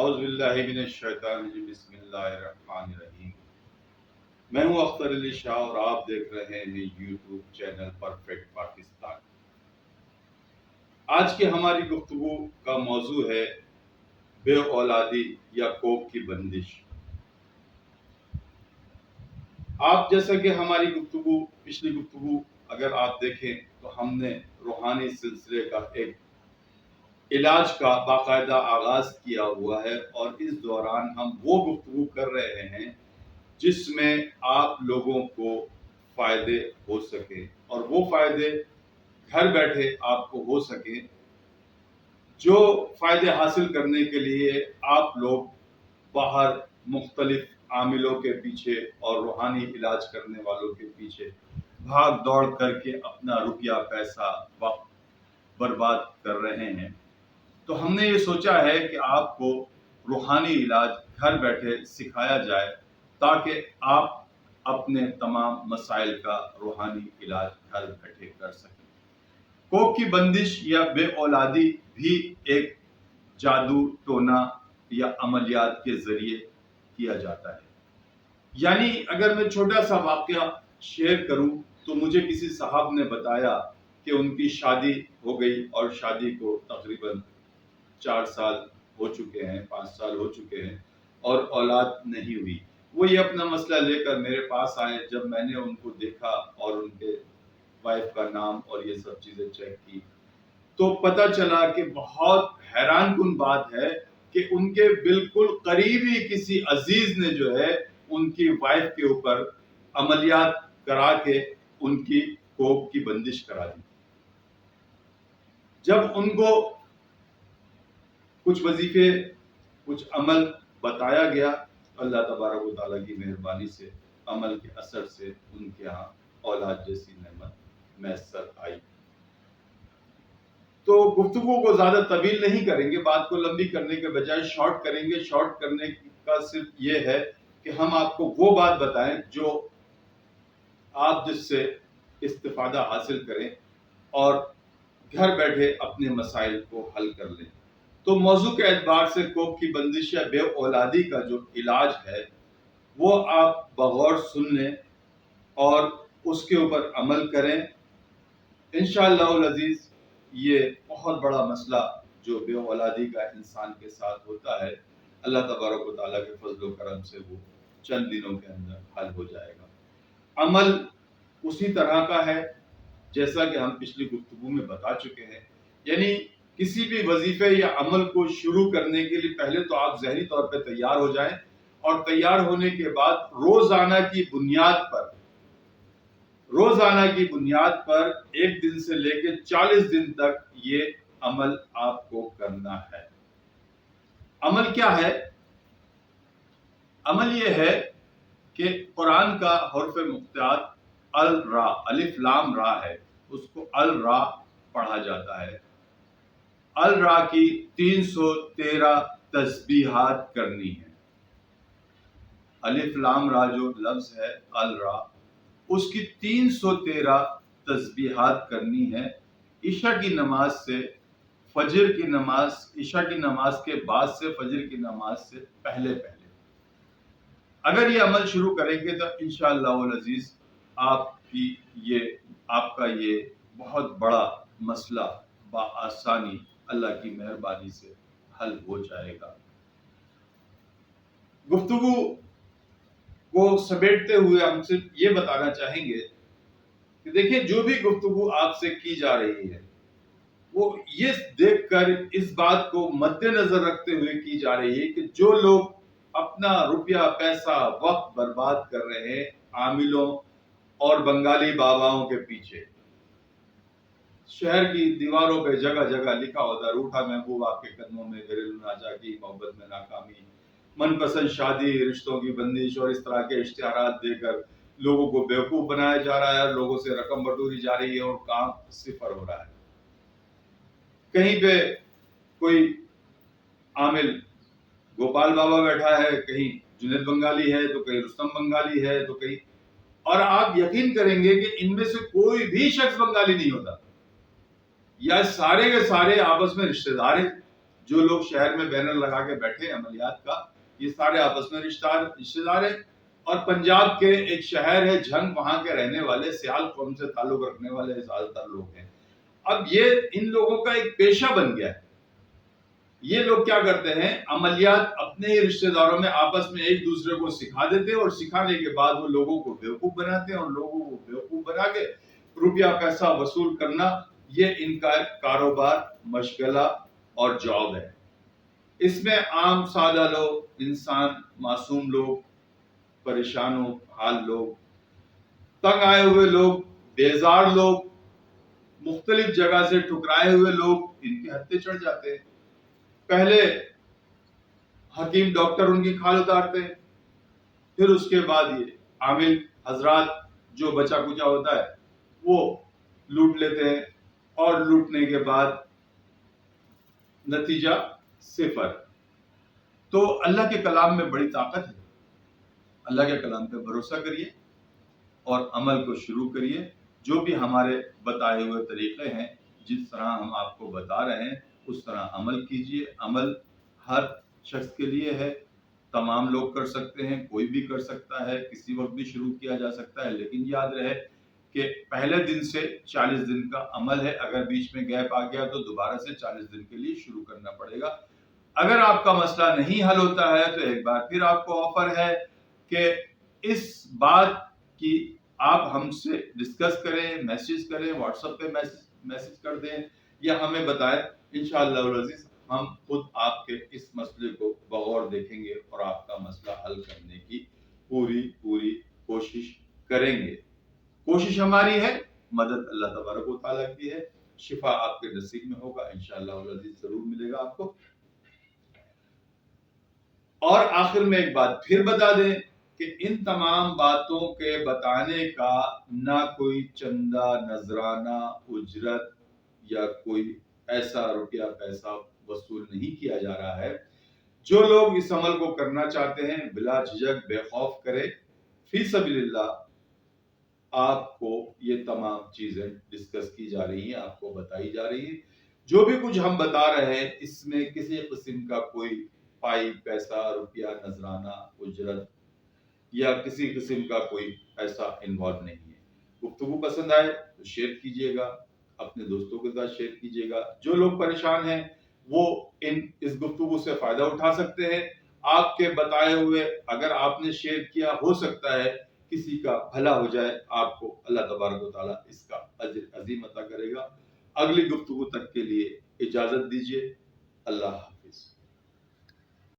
اعوذ باللہ من الشیطان الرجیم بسم اللہ الرحمن الرحیم۔ میں ہوں اختر علی شاہ اور آپ دیکھ رہے ہیں یوٹیوب چینل پرفیکٹ پاکستان۔ آج کی ہماری گفتگو کا موضوع ہے بے اولادی یا کوک کی بندش۔ آپ جیسا کہ ہماری پچھلی گفتگو اگر آپ دیکھیں تو ہم نے روحانی سلسلے کا ایک علاج کا باقاعدہ آغاز کیا ہوا ہے، اور اس دوران ہم وہ گفتگو کر رہے ہیں جس میں آپ لوگوں کو فائدے ہو سکے، اور وہ فائدے گھر بیٹھے آپ کو ہو سکے، جو فائدے حاصل کرنے کے لیے آپ لوگ باہر مختلف عاملوں کے پیچھے اور روحانی علاج کرنے والوں کے پیچھے بھاگ دوڑ کر کے اپنا روپیہ پیسہ وقت برباد کر رہے ہیں۔ تو ہم نے یہ سوچا ہے کہ آپ کو روحانی علاج گھر بیٹھے سکھایا جائے تاکہ آپ اپنے تمام مسائل کا روحانی علاج گھر بیٹھے کر سکیں۔ کوک کی بندش یا بے اولادی بھی ایک جادو ٹونا یا عملیات کے ذریعے کیا جاتا ہے۔ یعنی اگر میں چھوٹا سا واقعہ شیئر کروں تو مجھے کسی صاحب نے بتایا کہ ان کی شادی ہو گئی اور شادی کو تقریباً 4 سال ہو چکے ہیں، 5 سال ہو چکے ہیں، اور اولاد نہیں ہوئی۔ وہ یہ اپنا مسئلہ لے کر میرے پاس آئے۔ جب میں نے ان کو دیکھا اور ان کے وائف کا نام اور یہ سب چیزیں چیک کی تو پتہ چلا کہ بہت حیران کن بات ہے کہ ان کے بالکل قریبی کسی عزیز نے جو ہے ان کی وائف کے اوپر عملیات کرا کے ان کی کوک کی بندش کرا دی۔ جب ان کو کچھ وظیفے کچھ عمل بتایا گیا، اللہ تبارک و تعالیٰ کی مہربانی سے عمل کے اثر سے ان کے ہاں اولاد جیسی نعمت میسر آئی۔ تو گفتگو کو زیادہ طویل نہیں کریں گے، بات کو لمبی کرنے کے بجائے شارٹ کریں گے۔ شارٹ کرنے کا صرف یہ ہے کہ ہم آپ کو وہ بات بتائیں جو آپ جس سے استفادہ حاصل کریں اور گھر بیٹھے اپنے مسائل کو حل کر لیں۔ تو موضوع کے اعتبار سے کوک کی بندش یا بے اولادی کا جو علاج ہے وہ آپ بغور سن لیں اور اس کے اوپر عمل کریں۔ انشاءاللہ العزیز یہ بہت بڑا مسئلہ جو بے اولادی کا انسان کے ساتھ ہوتا ہے، اللہ تبارک و تعالیٰ کے فضل و کرم سے وہ چند دنوں کے اندر حل ہو جائے گا۔ عمل اسی طرح کا ہے جیسا کہ ہم پچھلی گفتگو میں بتا چکے ہیں، یعنی کسی بھی وظیفے یا عمل کو شروع کرنے کے لیے پہلے تو آپ ذہنی طور پہ تیار ہو جائیں، اور تیار ہونے کے بعد روزانہ کی بنیاد پر 1 دن سے لے کے 40 دن تک یہ عمل آپ کو کرنا ہے۔ عمل کیا ہے؟ عمل یہ ہے کہ قرآن کا حرف مقطعات الرا، الف لام را ہے، اس کو الرا پڑھا جاتا ہے۔ الرا کی 313 تسبیحات کرنی ہے۔ الف لام را جو لفظ ہے الرا، اس کی 313 تسبیحات کرنی ہے عشاء کی نماز سے، فجر کی نماز، عشاء کی نماز کے بعد سے، فجر کی نماز سے پہلے۔ اگر یہ عمل شروع کریں گے تو انشاءاللہ العزیز آپ کا یہ بہت بڑا مسئلہ بآسانی اللہ کی مہربانی سے حل ہو جائے گا۔ گفتگو کو سمیٹتے ہوئے ہم صرف یہ بتانا چاہیں گے کہ دیکھیں جو بھی گفتگو آپ سے کی جا رہی ہے وہ یہ دیکھ کر، اس بات کو مد نظر رکھتے ہوئے کی جا رہی ہے کہ جو لوگ اپنا روپیہ پیسہ وقت برباد کر رہے ہیں عاملوں اور بنگالی باباؤں کے پیچھے، شہر کی دیواروں پہ جگہ جگہ لکھا ہوتا ہے روٹھا محبوب آپ کے قدموں میں، گھریلو ناچاکی، محبت میں ناکامی، من پسند شادی، رشتوں کی بندش، اور اس طرح کے اشتہارات دے کر لوگوں کو بیوقوف بنایا جا رہا ہے، اور لوگوں سے رقم بٹوری جا رہی ہے اور کام صفر ہو رہا ہے۔ کہیں پہ کوئی عامل گوپال بابا بیٹھا ہے، کہیں جنید بنگالی ہے، تو کہیں رستم بنگالی ہے، تو کہیں، اور آپ یقین کریں گے کہ ان میں سے کوئی بھی شخص بنگالی نہیں ہوتا، یا سارے کے سارے آپس میں رشتہ دار ہیں۔ جو لوگ شہر میں بینر لگا کے بیٹھے ہیں عملیات کا، یہ سارے آپس میں رشتے دار ہیں. اور پنجاب کے ایک شہر ہے جھنگ، وہاں کے رہنے والے سیال قوم سے تعلق رکھنے والے زیادہ تر لوگ ہیں. اب یہ ان لوگوں کا ایک پیشہ بن گیا ہے. یہ لوگ کیا کرتے ہیں، عملیات اپنے ہی رشتہ داروں میں آپس میں ایک دوسرے کو سکھا دیتے ہیں، اور سکھانے کے بعد وہ لوگوں کو بیوقوف بناتے ہیں، اور لوگوں کو بیوقوف بنا کے روپیہ پیسہ وصول کرنا، یہ ان کا ایک کاروبار، مشغلہ اور جاب ہے. اس میں عام سادہ لوگ، انسان، معصوم لوگ، پریشان و حال لوگ، تنگ آئے ہوئے لوگ، بیزار لوگ، مختلف جگہ سے ٹھکرائے ہوئے لوگ ان کے ہتھے چڑھ جاتے ہیں. پہلے حکیم ڈاکٹر ان کی کھال اتارتے ہیں، پھر اس کے بعد یہ عامل حضرات جو بچا کچا ہوتا ہے وہ لوٹ لیتے ہیں، اور لوٹنے کے بعد نتیجہ صفر. تو اللہ کے کلام میں بڑی طاقت ہے. اللہ کے کلام پہ بھروسہ کریے اور عمل کو شروع کریے. جو بھی ہمارے بتائے ہوئے طریقے ہیں، جس طرح ہم آپ کو بتا رہے ہیں اس طرح عمل کیجیے. عمل ہر شخص کے لیے ہے، تمام لوگ کر سکتے ہیں، کوئی بھی کر سکتا ہے، کسی وقت بھی شروع کیا جا سکتا ہے. لیکن یاد رہے کہ پہلے دن سے 40 دن کا عمل ہے. اگر بیچ میں گیپ آ گیا تو دوبارہ سے 40 دن کے لیے شروع کرنا پڑے گا. اگر آپ کا مسئلہ نہیں حل ہوتا ہے تو ایک بار پھر آپ کو آفر ہے کہ اس بات کی آپ ہم سے ڈسکس کریں، میسج کریں، واٹس ایپ پہ میسج کر دیں یا ہمیں بتائیں. انشاءاللہ العزیز ہم خود آپ کے اس مسئلے کو بغور دیکھیں گے اور آپ کا مسئلہ حل کرنے کی پوری کوشش کریں گے. کوشش ہماری ہے، مدد اللہ تبارک و تعالیٰ کی ہے. شفا آپ کے نصیب میں ہوگا، انشاءاللہ العزیز ضرور ملے گا آپ کو. اور آخر میں ایک بات پھر بتا دیں کہ ان تمام باتوں کے بتانے کا نہ کوئی چندہ، نذرانہ، اجرت یا کوئی ایسا روپیہ پیسہ وصول نہیں کیا جا رہا ہے. جو لوگ اس عمل کو کرنا چاہتے ہیں بلا جھجک بے خوف کرے. فی سبیل اللہ آپ کو یہ تمام چیزیں ڈسکس کی جا رہی ہیں، آپ کو بتائی جا رہی ہیں. جو بھی کچھ ہم بتا رہے ہیں اس میں کسی قسم کا کوئی پائی، پیسہ، روپیہ، نذرانہ، اجرت یا کسی قسم کا کوئی ایسا انوالو نہیں ہے. گفتگو پسند آئے تو شیئر کیجئے گا، اپنے دوستوں کے ساتھ شیئر کیجئے گا. جو لوگ پریشان ہیں وہ اس گفتگو سے فائدہ اٹھا سکتے ہیں. آپ کے بتائے ہوئے اگر آپ نے شیئر کیا، ہو سکتا ہے کسی کا بھلا ہو جائے. آپ کو اللہ تبارک و تعالیٰ اس کا اجر عظیم عطا کرے گا. اگلی گفتگو تک کے لیے اجازت دیجیے. اللہ